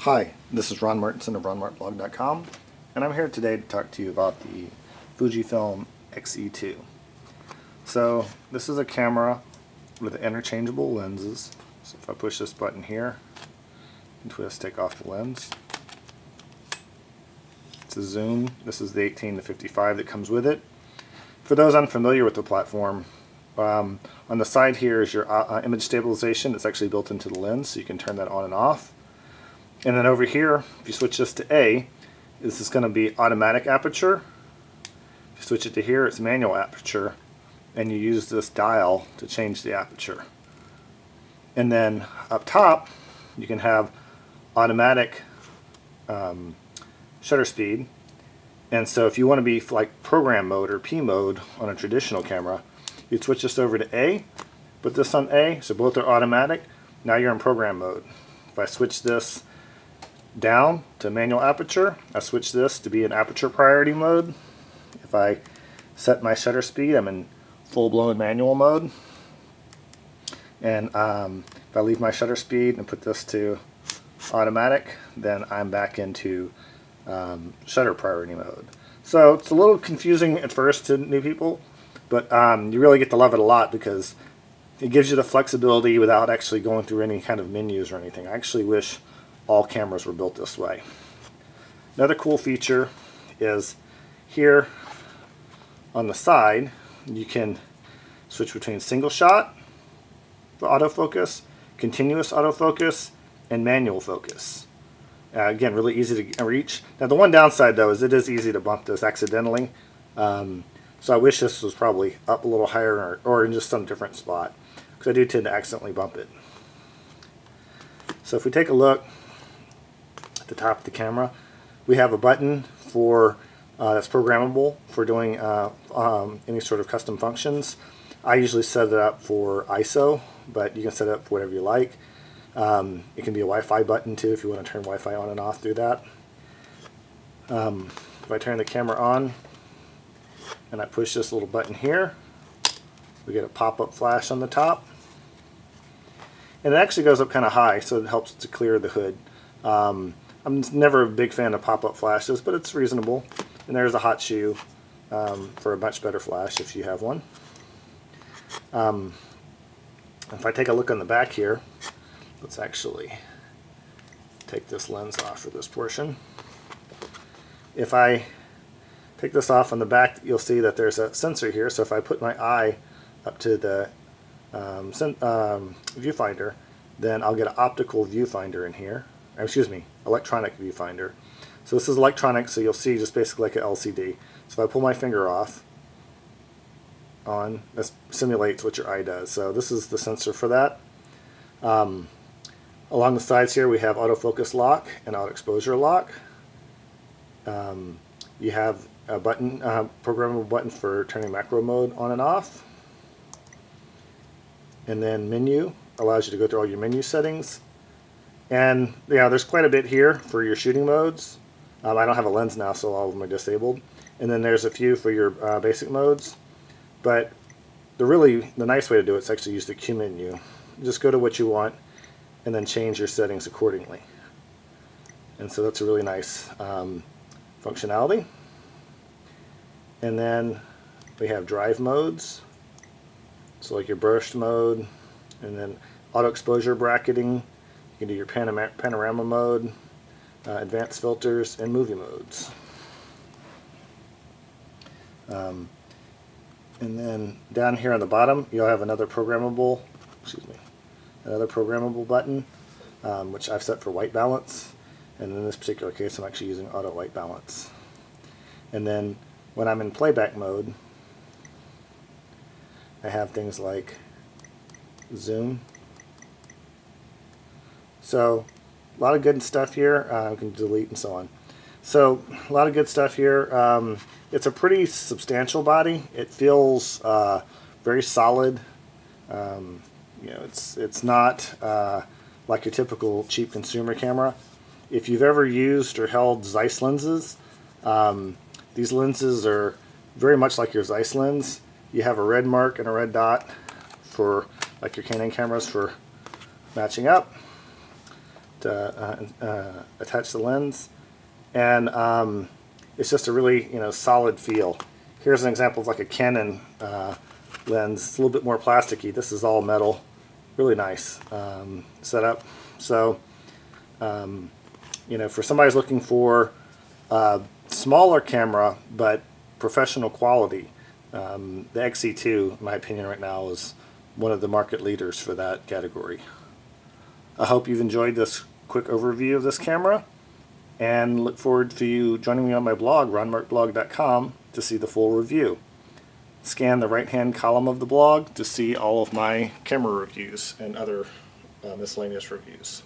Hi, this is Ron Martinson of ronmartblog.com, and I'm here today to talk to you about the Fujifilm X-E2. So this is a camera with interchangeable lenses. So if I push this button here and twist, take off the lens. It's a zoom. This is the 18 to 55 that comes with it. For those unfamiliar with the platform, on the side here is your image stabilization. It's actually built into the lens, so you can turn that on and off. And then over here, if you switch this to A, this is going to be automatic aperture. If you switch it to here, it's manual aperture, and you use this dial to change the aperture. And then up top, you can have automatic shutter speed. And so if you want to be like program mode or P mode on a traditional camera, you'd switch this over to A, put this on A, so both are automatic. Now you're in program mode. If I switch this down to manual aperture, I switch this to be in aperture priority mode. If I set my shutter speed, I'm in full-blown manual mode. And if I leave my shutter speed and put this to automatic, then I'm back into shutter priority mode. So it's a little confusing at first to new people, but you really get to love it a lot because it gives you the flexibility without actually going through any kind of menus or anything. I actually wish all cameras were built this way. Another cool feature is here on the side you can switch between single shot for autofocus, continuous autofocus, and manual focus. Again, really easy to reach. Now the one downside though is it is easy to bump this accidentally. So I wish this was probably up a little higher or in just some different spot, because I do tend to accidentally bump it. So if we take a look at the top of the camera, we have a button for that's programmable for doing any sort of custom functions. I usually set it up for ISO, but you can set it up for whatever you like. It can be a Wi-Fi button too if you want to turn Wi-Fi on and off through that. If I turn the camera on and I push this little button here, we get a pop-up flash on the top. And it actually goes up kind of high, so it helps to clear the hood. I'm never a big fan of pop-up flashes, but it's reasonable. And there's a hot shoe for a much better flash if you have one. If I take a look on the back here, let's actually take this lens off for this portion. If I take this off on the back, you'll see that there's a sensor here. So if I put my eye up to the viewfinder, then I'll get an optical viewfinder in here. Excuse me, electronic viewfinder. So this is electronic, so you'll see just basically like an LCD. So if I pull my finger off, this simulates what your eye does. So this is the sensor for that. Along the sides here we have autofocus lock and auto exposure lock. You have a button, programmable button for turning macro mode on and off. And then menu allows you to go through all your menu settings. And yeah, there's quite a bit here for your shooting modes. I don't have a lens now, so all of them are disabled. And then there's a few for your basic modes. But the nice way to do it is actually use the Q menu. Just go to what you want and then change your settings accordingly. And so that's a really nice functionality. And then we have drive modes. So like your burst mode, and then auto exposure bracketing. You can do your panorama mode, advanced filters, and movie modes. And then down here on the bottom, you'll have another programmable button, which I've set for white balance. And in this particular case, I'm actually using auto white balance. And then when I'm in playback mode, I have things like zoom. So a lot of good stuff here. I can delete and so on. So a lot of good stuff here. It's a pretty substantial body. It feels very solid. It's not like your typical cheap consumer camera. If you've ever used or held Zeiss lenses, these lenses are very much like your Zeiss lens. You have a red mark and a red dot for like your Canon cameras for matching up. to attach the lens, and it's just a really solid feel. Here's an example of like a Canon lens. It's a little bit more plasticky. This is all metal. Really nice setup. So for somebody who's looking for a smaller camera but professional quality, the X-E2, in my opinion right now, is one of the market leaders for that category. I hope you've enjoyed this quick overview of this camera, and look forward to you joining me on my blog, ronmarkblog.com, to see the full review. Scan the right-hand column of the blog to see all of my camera reviews and other miscellaneous reviews.